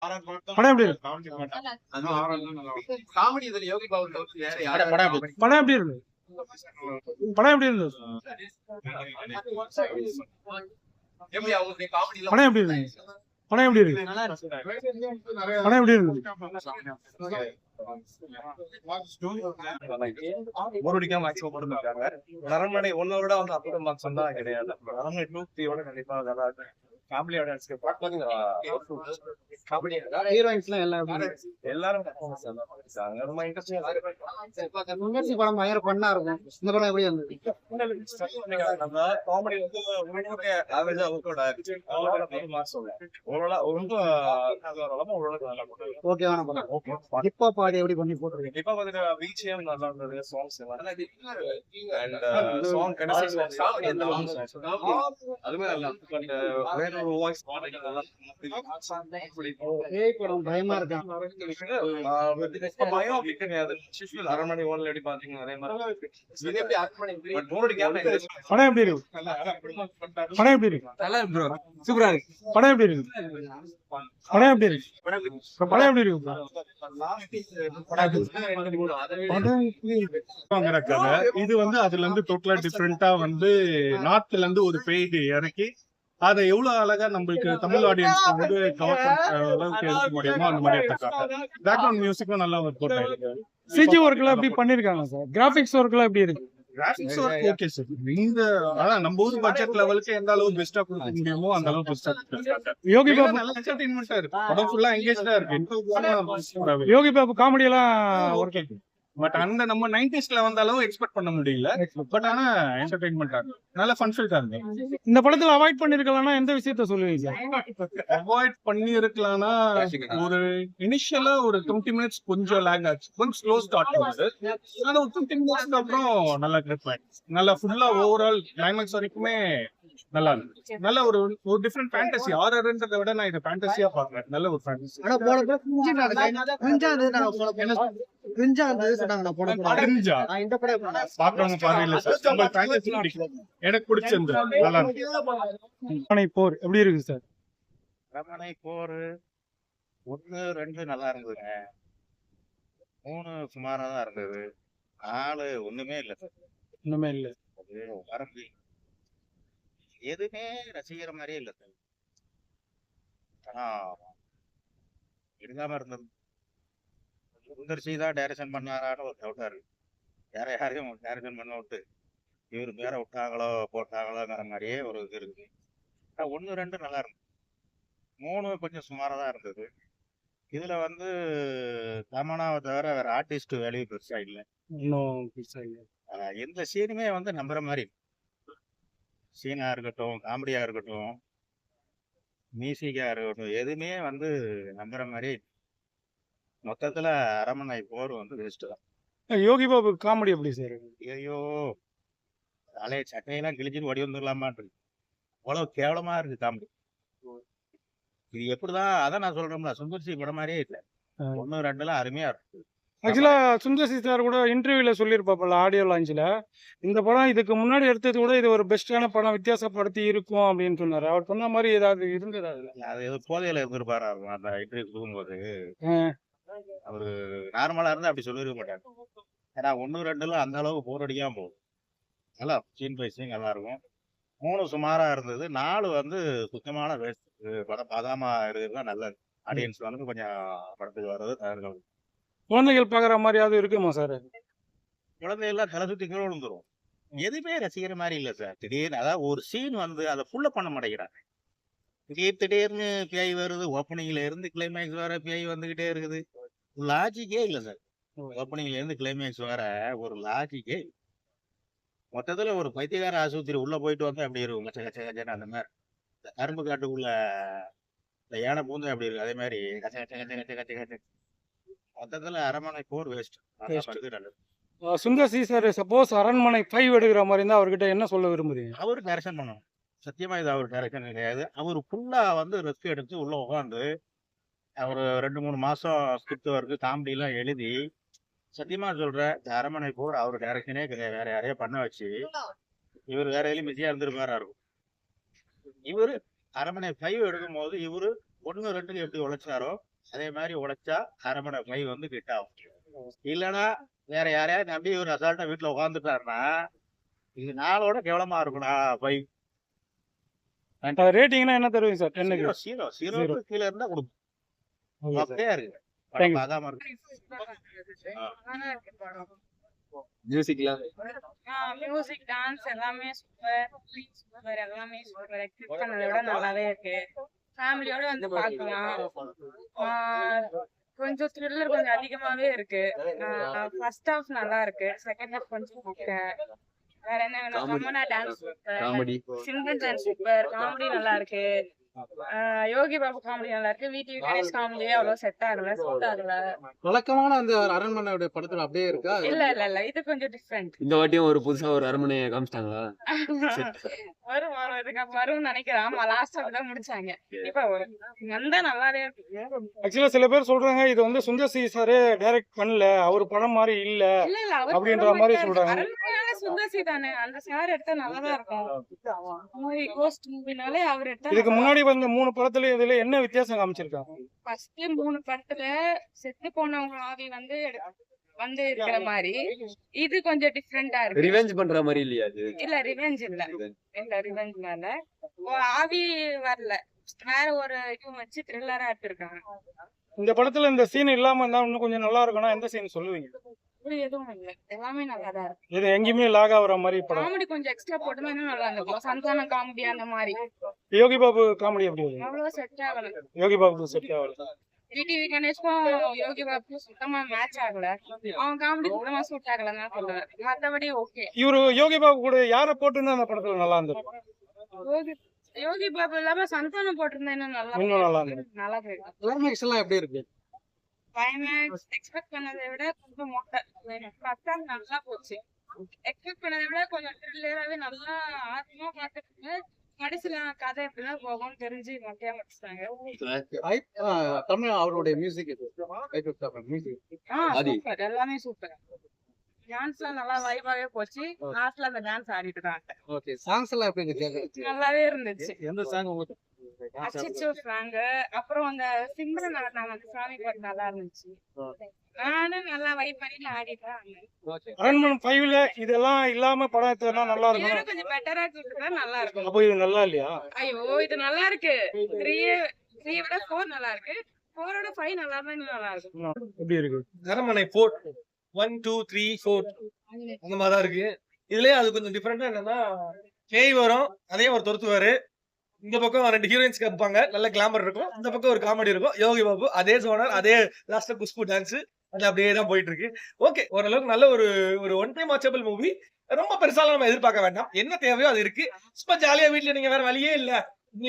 படம் எப்படி இருக்கு? காமெடி இதுல யோகி பாபு தவிர்த்து வேற யாரும் படம் எப்படி இருக்கு? படம் எப்படி இருந்தது? எப்படி அவங்களுடைய காமெடி படம் எப்படி இருக்கு? படம் எப்படி இருக்கு? படம் எப்படி இருக்கு? அரண்மனை 1 விட வந்து அப்போ மார்க்ஸ் தான் கிடையாது. அரண்மனை 2 3 கண்டிப்பா நல்லா இருக்கு. ஃபேமிலியோட ஹீரோயின்ஸ்லாம் எல்லாரும் ரொம்ப இன்ட்ரெஸ்டிங்கா படம் பயங்கர பண்ணா இருக்கும். இந்த படம் எப்படி இருந்தது? காமெடி வந்து உங்களுக்கு ஆவரேஜா ஓகேவான படம். ஹிப்பா பாடி எப்படி பண்ணி போட்டுருக்கீங்க? இப்ப வந்து பிஜிஎம் நல்லா இருந்தது. சாங்ஸ் எல்லாம் அண்ட் சாங் அதுமே நல்லா வேற ஒரு வாய்ஸ் படம் பயமா இருக்கான். பயம் அப்படி கிடையாது. அரண்மனை 1 எப்படி பாத்தீங்கன்னா அதே மாதிரி இது எப்படி அரண்மனை பட் மூணு கேம் படம் எப்படி இருக்கு? படம் எப்படி இருக்கு? நல்லா இருக்கு ப்ரோ. சூப்பரா இருக்கு. படம் எப்படி இருக்கு? படம் எப்படி இருக்கு? படம் எப்படி இருக்கு? இது வந்து அதுல இருந்து டோட்டலா டிஃபரெண்டா வந்து நார்த்ல இருந்து ஒரு பேய் இறக்கி அதை எவ்வளவு அழகா நம்மளுக்கு தமிழ் ஆடியன்ஸ் வந்து கவர் பண்ற அளவுக்கு எடுக்க முடியுமோ அந்த மாதிரி எடுத்துக்காங்க. பேக்ரவுண்ட் மியூசிக்கும் நல்லா ஒர்க் அவுட் ஆயிருக்கு. சிஜி ஒர்க் எல்லாம் எப்படி பண்ணிருக்காங்க சார்? கிராபிக்ஸ் ஒர்க் எல்லாம் எப்படி இருக்கு? Graphics work okay sir. இந்த அதான் நம்ம ஊர் பட்ஜெட் லெவலுக்கு எந்த அளவுக்கு பெஸ்டா கொடுக்க முடியுமோ அந்த அளவுக்கு பெஸ்டா கொடுத்துருக்காங்க. யோகி பாபு நல்ல என்டர்டெயின்மெண்டா இருக்கு. படம் ஃபுல்லா எங்கேஜ்டா இருக்கு. யோகி பாபு காமெடி எல்லாம் ஓகே. பட் அந்த நம்ம 90sல வந்த அளவு எக்ஸ்பெக்ட் பண்ண முடியல. பட் ஆனா என்டர்டெயின்மெண்டா இருக்கு. நல்ல ஃபன் ஃபில்டா இருக்கு. இந்த படத்துல அவாய்ட் பண்ணிருக்கலாம்னா எந்த விஷயத்த சொல்லுவீங்க? அவாய்ட் பண்ணி இருக்கலாம்னா ஒரு இனிஷியலா ஒரு 20 மினிட்ஸ் கொஞ்சம் லேக் ஆச்சு. கொஞ்சம் ஸ்லோ ஸ்டார்ட் ஆகுது. ஆனா ஒரு 15 மினிட்ஸ்க்கு அப்புறம் நல்லா கிரிப் ஆயிடுச்சு. நல்லா ஃபுல்லா ஓவரால் கிளைமேக்ஸ் வரைக்குமே நல்லா இருக்கு. நல்ல ஒரு டிஃபரெண்ட் ஃபேண்டசி. ஹாரர்ன்றதை விட நான் இதை ஃபேண்டசியா பாக்குறேன். நல்ல ஒரு ஃபேண்டசி. ஆனா போன படம் கிரிஞ்சா இருந்தது சொன்னாங்க. நான் போன படம் கிரிஞ்சா இந்த படம் பாக்குறவங்க பார்வையில சார் நம்ம ஃபேண்டசி பிடிக்கும். எனக்கு பிடிச்சிருந்தது. நல்லா இருக்கு. அரண்மனை போர் எப்படி இருக்கு சார்? அரண்மனை போர் 1 2 நல்லா இருந்ததுங்க. 3 சுமாரா தான் இருந்தது. 4 ஒண்ணுமே இல்ல. ஒண்ணுமே இல்ல. வரம்பு எதுவுமே ரசிக்கிற மாதிரியே இல்ல சார். ஆனா எடுக்காம இருந்தது. சுந்தர்சி தான் டைரக்ஷன் பண்ணாரான்னு ஒரு டவுட்டா இருக்கு. யாரையும் டைரக்ஷன் பண்ண விட்டு இவரு பேர விட்டாங்களோ போட்டாங்களோங்கிற மாதிரியே ஒரு இது இருக்கு. 1 2 நல்லா இருந்தது. 3 கொஞ்சம் சுமாரா தான் இருந்தது. இதுல வந்து தமனாவை தவிர வேற ஆர்டிஸ்ட் வேல்யூ பெருசா இல்லை. இன்னும் பெருசா இல்ல. எந்த சீனுமே வந்து நம்புற மாதிரி சீனா இருக்கட்டும், காமெடியா இருக்கட்டும், மியூசிக்கா இருக்கட்டும், எதுவுமே வந்து நம்புற மாதிரி மொத்தத்துல அரண்மனை போர் வந்து வேஸ்ட் தான். யோகி பாபு காமெடி எப்படி சார்? ஐயோ தலைய சட்டையெல்லாம் கிழிச்சிட்டு ஓடி வந்துடலாமான் இருக்கு. அவ்வளவு கேவலமா இருக்கு காமெடி. இது எப்படிதான் அதான் நான் சொல்றேன்ல, சுந்தர்சி படம் மாதிரியே இல்லை. 1 2 அருமையா இருக்கு. ஆக்சுவலா சுந்தர்சி சார் கூட இன்டர்வியூல சொல்லியிருப்பாப்பல ஆடியோ லான்ச்ல, இந்த படம் இதுக்கு முன்னாடி எடுத்தது கூட இது ஒரு பெஸ்டான படம், வித்தியாசப்படுத்தி இருக்கும் அப்படின்னு சொன்னாரு. அவர் சொன்ன மாதிரி ஏதாவது இருந்தது அதுல? அது ஏதோ போதையில இருந்திருப்பாரா இருக்கும் அந்த இன்டர்வியூ கொடுக்கும்போது. அவரு நார்மலா இருந்தா அப்படி சொல்லிருக்க மாட்டாரு. ஏன்னா 1 2 அந்த அளவுக்கு போர் அடிக்காம போகும். நல்லா சீன் பை சீன் நல்லா இருக்கும். 3 சுமாரா இருந்தது. 4 வந்து சுத்தமான வேஸ்ட். படம் பார்க்காம இருக்கிறது தான் நல்லது. ஆடியன்ஸ் வந்து கொஞ்சம் படத்துக்கு வர்றது தவிர்க்கணும். குழந்தைகள் பாக்குற மாதிரியாவது இருக்குமா சார்? குழந்தைகள்லாம் தலை சுத்தி கீழே விழுந்துரும். எதுவுமே ரசிக்கிற மாதிரி இல்லை சார். திடீர்னு அதாவது ஒரு சீன் வந்து அதை ஃபுல்லா பண்ண மாட்டேங்கிறாங்க. திடீர்னு பேய் வருது. ஓப்பனிங்ல இருந்து கிளைமேக்ஸ் வர பேய் வந்துகிட்டே இருக்குது. லாஜிக்கே இல்லை சார். ஓப்பனிங்ல இருந்து கிளைமேக்ஸ் வர ஒரு லாஜிக்கே. மொத்தத்துல ஒரு பைத்தியக்கார ஆஸ்பத்திரி உள்ள போயிட்டு வந்தா அப்படி இருக்கும். கச்ச கச்ச கச்சன்னு அந்த மாதிரி. இந்த கரும்பு காட்டுக்குள்ள இந்த யானை பூந்து அப்படி இருக்கு. அதே மாதிரி கச்ச கச்ச கச்ச கச்ச கச்ச கச்ச. மொத்தத்துல அரண்மனை போர் வேஸ்ட். நல்லது. சுந்தர்சி சார் சப்போஸ் அரண்மனை 5 எடுக்கிற மாதிரி இருந்தா அவர்கிட்ட என்ன சொல்ல விரும்புறீங்க? அவரு டைரக்ஷன் பண்ணணும். சத்தியமா இது அவர் டைரக்ஷன் கிடையாது. அவர் ஃபுல்லா வந்து ரெஸ்க் எடுத்து உள்ள உட்காந்து அவர் 2 3 மாசம் ஸ்கிரிப்ட் ஒர்க்கு காமெடி எல்லாம் எழுதி, சத்தியமா சொல்றேன், இந்த அரண்மனை போர் அவர் டைரக்ஷனே கிடையாது. வேற யாரையோ பண்ண வச்சு இவர் வேற எதுலையும் பிஸியா இருந்திருப்பாரா இருக்கும். இவரு அரண்மனை 5 எடுக்கும் போது இவரு 1 2 எப்படி உழைச்சாரோ அதே மாதிரி உடைச்சா அரமனை மை வந்து ஹிட் ஆகும். இல்லைன்னா வேற யாரையாவது நம்பி ஒரு அசால்ட்டா வீட்டுல உட்காந்துட்டாருன்னா இது நாளோட கேவலமா இருக்கும்டா பை. ரேட்டிங்னா என்ன தருவீங்க சார் 10க்கு? 0 கீழே இருந்தா கொடுக்கும். Okay sir. மொக்கையா இருக்கு Thank you. பார்க்காம இருக்கு. மியூசிக்லாம் மியூசிக் டான்ஸ் எல்லாமே சூப்பர் எல்லாமே சூப்பர். எக்ஸ்பெக்ட் பண்ணதை விட நல்லாவே இருக்கு. ஃபேமிலியோட வந்து பார்க்கலாம். கொஞ்சம் த்ரில்லர் கொஞ்சம் அதிகமாவே இருக்கு. ஃபர்ஸ்ட் ஹாஃப் நல்லா இருக்கு, செகண்ட் ஹாஃப் கொஞ்சம் ஓகே. வேற என்ன வேணும்? கமனா dance super, comedy single dance super, comedy நல்லா இருக்கு. யோகி பாபு காமெடி நல்லா இருக்கு. விடிவி கணேஷ் காமெடியே அவ்வளவு செட் ஆகல, சூட் ஆகல. வழக்கமான அந்த அரண்மனையோட படத்துல அப்படியே இருக்கா? இல்ல இது கொஞ்சம் டிஃப்ரெண்ட். இந்த வாட்டியும் ஒரு புதுசா ஒரு அரண்மனையை காமிச்சிட்டாங்களா? வரும் இதுக்கு வரும்னு நினைக்கிறேன். ஆமா, லாஸ்ட் தான் முடிச்சாங்க. இப்ப வந்தா நல்லாவே இருக்கு. ஆக்சுவலா சில பேர் சொல்றாங்க இது வந்து சுந்தர் சி சாரே டைரக்ட் பண்ணல, அவர் படம் மாதிரி இல்ல இல்ல அப்படின்ற மாதிரி சொல்றாங்க. அரண்மனையால சுந்தர் சி தானே, அந்த சார் எடுத்தா நல்லாதான் இருக்கும். மூவி கோஸ்ட் மூவினாலே அவர் எடுத்தா. இதுக்கு முன்னாடி வந்த 3 படத்துல இதுல என்ன வித்தியாசம் காமிச்சிருக்காங்க? ஃபர்ஸ்ட் 3 படத்துல செத்து போனவங்க ஆவி வந்து இருக்கிற மாதிரி, இது கொஞ்சம் டிஃபரெண்டா இருக்கு. ரிவெஞ்ச் பண்ற மாதிரி இல்லையா அது? இல்ல ரிவெஞ்ச் ரிவெஞ்ச் மேல ஆவி வரல, வேற ஒரு இது வச்சு த்ரில்லரா எடுத்திருக்காங்க. இந்த படத்துல இந்த சீன் இல்லாம இருந்தா இன்னும் கொஞ்சம் நல்லா இருக்கும்னா எந்த சீன் சொல்லுவீங்க? அப்படி எதுவும் இல்ல, எல்லாமே நல்லாதான் இருக்கு. இது எங்கேயுமே லாக் ஆகுற மாதிரி படம். காமெடி கொஞ்சம் எக்ஸ்ட்ரா போட்டோம்னா இன்னும் நல்லா இருக்கும். சந்தான காமெடி அந்த மாதிரி. யோகி பாபு காமெடி எப்படி வருது? அவ்வளவா செட் ஆகல. யோகி பாபுக்கு செட் ஆகல. விடிவி கணேஷ்க்கும் யோகி பாபுக்கும் சுத்தமா மேட்ச் ஆகல. அவன் காமெடி சுத்தமா சூட் ஆகலன்னு தான் சொல்லுவேன். மத்தபடி ஓகே. இவரு யோகி பாபு கூட யார போட்டுன்னு அந்த படத்துல நல்லா இருந்தது? யோகி பாபு இல்லாம சந்தானம் போட்டிருந்தா இன்னும் இன்னும் நல்லா இருந்தது. நல்லா போயிடும். கிளைமேக்ஸ் எல்லாம் எப்படி இருக்கு? கிளைமேக்ஸ் எக்ஸ்பெக்ட் பண்ணதை விட கொஞ்சம் மொட்டை. ஃபர்ஸ்ட் ஹாஃப் நல்லா போச்சு. எக்ஸ்பெக்ட் பண்ணதை விட கொஞ்சம் த்ரில்லராவே நல்லா ஆர்வமா பார்த்துட்டு கடைசியில கதை எப்படிதான் போகும்னு தெரிஞ்சு மொட்டையா முடிச்சிட்டாங்க. தமிழ் அவருடைய மியூசிக் ஆதி. சூப்பர், எல்லாமே சூப்பர். டான்ஸ்லாம் நல்லா வைபாவே போச்சு. லாஸ்ட்ல அந்த டான்ஸ் ஆடிட்டு தான் ஓகே. சாங்ஸ் எல்லாம் எப்படி இருக்கு? நல்லாவே இருந்துச்சு. எந்த சாங் உங்களுக்கு? அச்சச்சோ சாங், அப்புறம் அந்த சிம்ரன் ஆடினாங்க அந்த சாமி பாட்டு நல்லா இருந்துச்சு. நானும் நல்லா வைப் பண்ணி ஆடிட்டேன். அரண்மனை 5ல இதெல்லாம் இல்லாம படம் எடுத்தா நல்லா இருக்கும். இதோட கொஞ்சம் பெட்டரா கொடுத்தா நல்லா இருக்கும். அப்போ இது நல்லா இல்லையா? ஐயோ இது நல்லா இருக்கு. 3 விட 4 நல்லா இருக்கு. 4ஓட 5 நல்லா இருந்தா இன்னும் நல்லா இருக்கும். எப்படி இருக்கு? அரண்மனை 4 1 2 3 4 அந்த மாதிரிதான் இருக்கு. இதுலயே அது கொஞ்சம் டிஃபரெண்டா என்னன்னா, பேய் வரும், அதே ஒரு துரத்துவாரு. இந்த பக்கம் 2 ஹீரோயின்ஸ் கேட்பாங்க, நல்ல கிளாமர் இருக்கும். இந்த பக்கம் ஒரு காமெடி இருக்கும். யோகி பாபு அதே சோனர், அதே லாஸ்ட்ல குஷ்பு டான்ஸ், அது அப்படியே தான் போயிட்டு இருக்கு. ஓகே, ஓரளவுக்கு நல்ல ஒரு ஒன் டைம் வாட்சபிள் மூவி. ரொம்ப பெருசாலாம் நம்ம எதிர்பார்க்க வேண்டாம். என்ன தேவையோ அது இருக்கு. சும்மா ஜாலியா வீட்டுல நீங்க வேற வழியே இல்ல,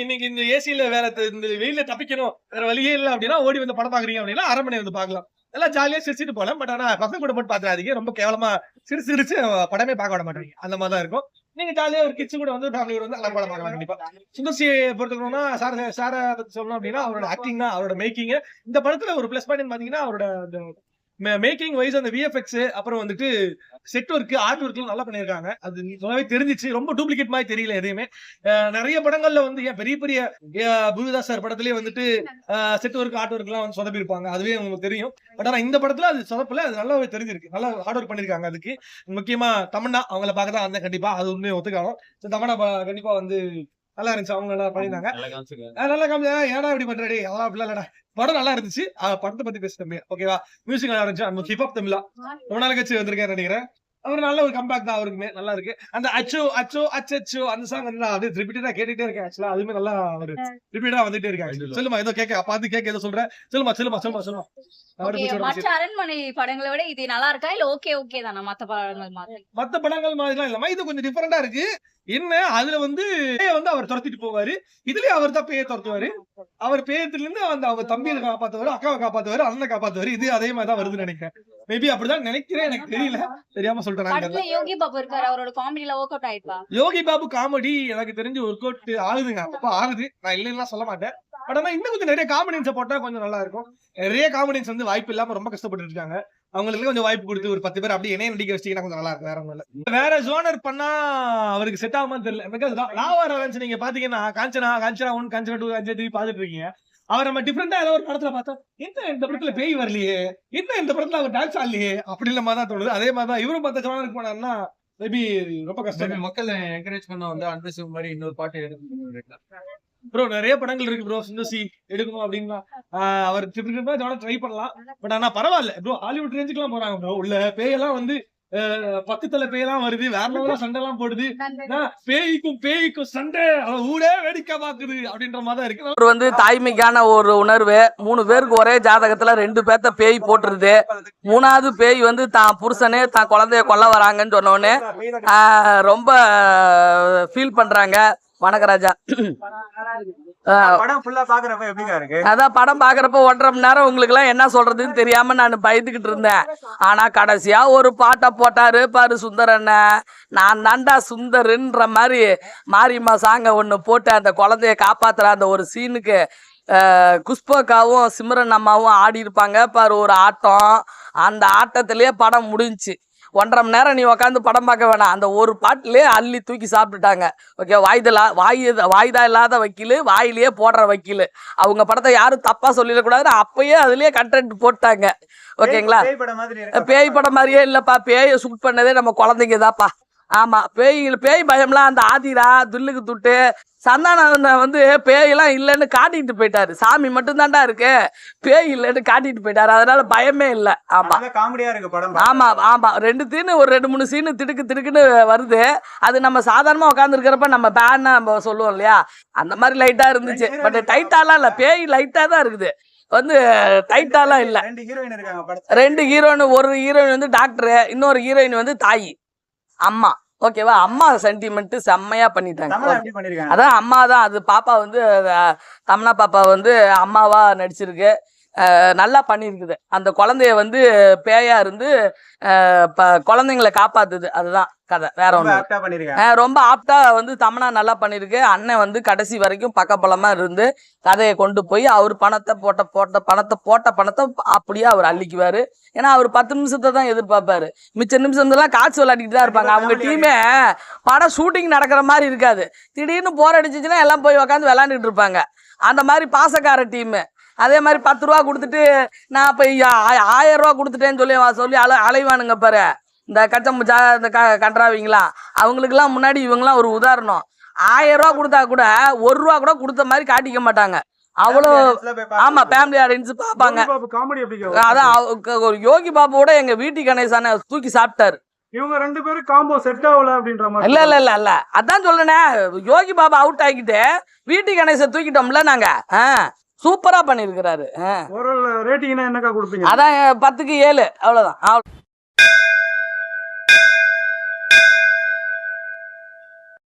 இன்னைக்கு இந்த ஏசியில வேற இந்த வெயில தப்பிக்கணும், வேற வழியே இல்ல அப்படின்னா ஓடி வந்து படம் பாக்குறீங்க அப்படின்னா அரண்மனை வந்து பாக்கலாம். எல்லாம் ஜாலியா சிரிச்சுட்டு போலாம். பட் ஆனா பசங்க கூட போட்டு பாத்துறாதீங்க, ரொம்ப கேவலமா சிரிச்சு படமே பார்க்க விட மாட்டாங்க. அந்த மாதிரி தான் இருக்கும். நீங்க ஜாலியா ஒரு கிட்ஸ் கூட வந்து ஃபேமிலி கூட வந்து நல்லா படம் பார்க்கலாம். கண்டிப்பா சுந்தர்சியை பொறுத்தவரைனா சார பத்தி சொல்லணும் அப்படின்னா அவரோட ஆக்டிங் தான், அவரோட மேக்கிங். இந்த படத்துல ஒரு பிளஸ் பாயிண்ட் பாத்தீங்கன்னா அவரோட மேக்கிங் வைஸ் அந்த விஎஃப்எக்ஸ், அப்புறம் வந்துட்டு செட் ஒர்க், ஆர்ட் ஒர்க்லாம் நல்லா பண்ணிருக்காங்க. அது நல்லாவே தெரிஞ்சிச்சு. ரொம்ப டூப்ளிகேட் மாதிரி தெரியல எதையுமே. நிறைய படங்கள்ல வந்து ஏன் பெரிய பெரிய பூவிதாஸ் சார் படத்திலேயே வந்துட்டு செட் ஒர்க், ஆர்ட் ஒர்க் எல்லாம் வந்து சொதப்பி இருப்பாங்க, அதுவே உங்களுக்கு தெரியும். பட் ஆனா இந்த படத்துல அது சொதப்பல, அது நல்லாவே தெரிஞ்சிருக்கு. நல்லா ஹார்ட் ஒர்க் பண்ணிருக்காங்க. அதுக்கு முக்கியமா தமன்னா அவங்கள பார்க்க தான் வந்தேன். கண்டிப்பா அது உண்மையை ஒத்துக்கணும். தமன்னா கண்டிப்பா வந்து நல்லா இருந்துச்சு. அவங்க நல்லா பண்ணிருந்தாங்க. நல்லா காமிச்சா ஏன்னா இப்படி பண்றடி அதெல்லாம் அப்படிலாம் இல்லடா. படம் நல்லா இருந்துச்சு. படத்தை பத்தி பேசிட்டோமே, ஓகேவா? மியூசிக் நல்லா இருந்துச்சு. ஹிப்ஹாப் தமிழா ரொம்ப நாள் கட்சி வந்திருக்கேன் நினைக்கிறேன். அவர் நல்ல ஒரு கம்பேக் தான், அவருக்குமே நல்லா இருக்கு. அந்த அச்சோ அச்சோ அச்சோ அந்த சாங் வந்து அப்படியே ரிப்பீட்டடா கேட்டுட்டே இருக்கேன். ஆக்சுவலா அதுவுமே நல்லா ஒரு ரிப்பீட்டடா வந்துட்டே இருக்காங்க. சொல்லுமா, ஏதோ கேட்க ஏதோ சொல்றேன். சொல்லுமா. மற்ற அரண்மனை படங்களை விட இது நல்லா இருக்கா இல்ல ஓகே தானா? மத்த படங்கள் மாதிரிலாம் இல்லாம இது கொஞ்சம் டிஃபரெண்டா இருக்கு. என்ன அதுல வந்து அவர் துரத்திட்டு போவாரு, இதுலயே அவர் தான் பேயை துரத்துவாரு. அவர் பேயத்துல இருந்து அவங்க தம்பியை காப்பாத்துவாரு, அக்காவை காப்பாத்துவாரு, அண்ணனை காப்பாத்துவாரு. இது அதே மாதிரிதான் வருதுன்னு நினைக்கிறேன். மேபி அப்படிதான் நினைக்கிறேன், எனக்கு தெரியல, தெரியாம சொல்றேன். யோகி பாபு இருக்காரு, அவரோட காமெடில work out ஆயிடுப்பா. Yogi Babu comedy எனக்கு தெரிஞ்சு ஒர்க் அவுட் ஆகுதுங்க. அப்ப ஆகுது, நான் இல்லைன்னா சொல்ல மாட்டேன். பட் ஆனா இன்னும் கொஞ்சம் நிறைய காமெடியன்ஸை போட்டா கொஞ்சம் நல்லா இருக்கும். நிறைய காமெடியன்ஸ் வந்து வாய்ப்பு இல்லாம ரொம்ப கஷ்டப்பட்டு இருக்காங்க. அவங்களுக்கு கொஞ்சம் வாய்ப்பு கொடுத்து ஒரு 10 பேர் அப்படியே இணைய நடிக்க வச்சிங்கன்னா கொஞ்சம் நல்லா இருக்கும். வேற ஒண்ணும் இல்ல. வேற ஜோனர் பண்ணா அவருக்கு செட் ஆகுமான்னு தெரியல. பிகாஸ் லாவா லாரன்ஸ் நீங்க பாத்தீங்கன்னா காஞ்சனா 1, காஞ்சனா 2, காஞ்சனா 3 பாத்துட்டு இருக்கீங்க. அவர் நம்ம டிஃப்ரெண்டா ஏதோ ஒரு படத்துல பார்த்தா என்ன இந்த படத்துல பேய் வரலையே, என்ன இந்த படத்துல அவர் டான்ஸ் ஆடலையே அப்படின்ற மாதிரி தான் தோணுது. அதே மாதிரி தான் இவரும் 10 சவாலுக்கு போனாருன்னா மேபி ரொம்ப கஷ்டம். மக்கள் என்கரேஜ் பண்ண வந்து அன்பு மாதிரி இன்னொரு பாட்டு எடுக்கணும். ப்ரோ நிறைய படங்கள் இருக்கு ப்ரோ, சிந்துசி எடுக்கணும் அப்படின்னா அவர் ட்ரை பண்ணலாம். பட் ஆனா பரவாயில்ல ப்ரோ, ஹாலிவுட் ரேஞ்சுக்குலாம் போறாங்க ப்ரோ. உள்ள பேயெல்லாம் வந்து 10 தலை பேயெல்லாம் வருது, வேற லெவலா சண்டை எல்லாம் போடுது. பேய்க்கும் சண்டை ஊரே வேடிக்கை பாக்குது அப்படின்ற மாதிரி தான் இருக்கு. அவர் வந்து தாய்மைக்கான ஒரு உணர்வு. 3 பேருக்கு ஒரே ஜாதகத்துல 2 பேர்த்த பேய் போட்டுருது. 3வது பேய் வந்து தான் புருஷனே தான் குழந்தைய கொல்ல வராங்கன்னு சொன்னோடனே ரொம்ப ஃபீல் பண்றாங்க. வணக்கராஜா. படம் ஃபுல்லா பாக்குறப்ப எப்படிங்க இருக்கு? அதான் படம் பாக்குறப்ப 1.5 மணி நேரம் உங்களுக்கு எல்லாம் என்ன சொல்றதுன்னு தெரியாம நான் பயந்துகிட்டு இருந்தேன். ஆனா கடைசியா ஒரு பாட்டை போட்டாரு பாரு சுந்தரண்ண. நான் தாண்டா சுந்தருன்ற மாதிரி மாரியம்மா சாங்க ஒண்ணு போட்டு அந்த குழந்தைய காப்பாத்துற அந்த ஒரு சீனுக்கு குஷ்பக்காவும் சிம்ரன் அம்மாவும் ஆடி இருப்பாங்க பாரு ஒரு ஆட்டம். அந்த ஆட்டத்திலேயே படம் முடிஞ்சுச்சு. 1.5 மணி நேரம் நீ உட்காந்து படம் பார்க்க வேணாம். அந்த ஒரு பாட்டிலே அள்ளி தூக்கி சாப்பிட்டுட்டாங்க. ஓகே, வாய்தா இல்லாத வக்கீல், வாயிலேயே போடுற வக்கீல். அவங்க படத்தை யாரும் தப்பா சொல்லிடக்கூடாது, அப்பயே அதுலயே கண்டென்ட் போட்டாங்க. ஓகேங்களா? பேய் படம் மாதிரியே இல்லப்பா. பேயை ஷூட் பண்ணதே நம்ம குழந்தைங்க தான்ப்பா. ஆமா, பேய் பயம்லாம் அந்த ஆதிரா துல்லுக்கு துட்டு சந்தானம் வந்து பேயெல்லாம் இல்லைன்னு காட்டிட்டு போயிட்டாரு. சாமி மட்டும்தான்டா இருக்கு, பேய் இல்லைன்னு காட்டிட்டு போயிட்டாரு. அதனால பயமே இல்லை. ஆமா காமெடியா இருக்கு படம். ஆமா ஆமா, 2 சீனு ஒரு 2-3 சீனு திடுக்குன்னு வருது. அது நம்ம சாதாரணமா உட்கார்ந்து இருக்கிறப்ப நம்ம பேன் நம்ம சொல்லுவோம் இல்லையா, அந்த மாதிரி லைட்டா இருந்துச்சு. பட் டைட்டாலாம் இல்ல, பேய் லைட்டா தான் இருக்குது, வந்து டைட்டாலாம் இல்ல. 2 ஹீரோயின் இருக்காங்க படத்துல. 2 ஹீரோயின், ஒரு ஹீரோயின் வந்து டாக்டர், இன்னொரு ஹீரோயின் வந்து தாய் அம்மா. ஓகேவா? அம்மா சென்டிமெண்ட் செம்மையா பண்ணிட்டாங்க. அதான் அம்மா தான் அது. பாப்பா வந்து தமனா பாப்பா வந்து அம்மாவா நடிச்சிருக்கு. நல்லா பண்ணியிருக்குது. அந்த குழந்தைய வந்து பேயா இருந்து குழந்தைங்களை காப்பாத்துது. அதுதான் கதை, வேற ஒண்ணு. ரொம்ப ஆப்டா வந்து தமனா நல்லா பண்ணிருக்கு. அண்ணன் வந்து கடைசி வரைக்கும் பக்கபலமா இருந்து கதையை கொண்டு போய் அவர் போட்ட பணத்தை அப்படியே அவர் அள்ளிக்குவாரு. ஏன்னா அவர் 10 நிமிஷத்தை தான் எதிர்பார்ப்பாரு. மிச்ச நிமிஷம்லாம் காட்சி விளையாடிட்டு தான் இருப்பாங்க. அவங்க டீமே படம் ஷூட்டிங் நடக்கிற மாதிரி இருக்காது. திடீர்னு போர் அடிச்சிச்சுன்னா எல்லாம் போய் உட்காந்து விளையாண்டுட்டு இருப்பாங்க. அந்த மாதிரி பாசக்கார டீமு. அதே மாதிரி 10 ரூபா கொடுத்துட்டு நான் இப்போ 1000 ரூபா கொடுத்துட்டேன்னு சொல்லி அலைவானுங்க பாரு இந்த கச்சமுச்சா இந்த கன்றாவிங்களாம். அவங்களுக்குலாம் முன்னாடி இவங்கெல்லாம் ஒரு உதாரணம். 1000 ரூபா கொடுத்தா கூட 1 ரூபா கூட கொடுத்த மாதிரி காட்டிக்க மாட்டாங்க. அவ்வளோ ஆமா, ஃபேமிலி ஆடியன்ஸ் பார்ப்பாங்க. அதான் ஒரு யோகி பாபுவோட எங்க வீட்டு கணேசான தூக்கி சாப்பிட்டாரு. இவங்க 2 பேரும் காம்போ செட் ஆகல அப்படின்ற மாதிரி. இல்ல அதான் சொல்றேனே, யோகி பாபா அவுட் ஆகிட்டு வீட்டு கணேச தூக்கிட்டோம்ல நாங்க. சூப்பரா பண்ணிருக்கிறாரு. ஒரு ரேட்டிங்னா என்னக்கா கொடுப்பீங்க? அதான் 10க்கு 7 அவ்வளவுதான்.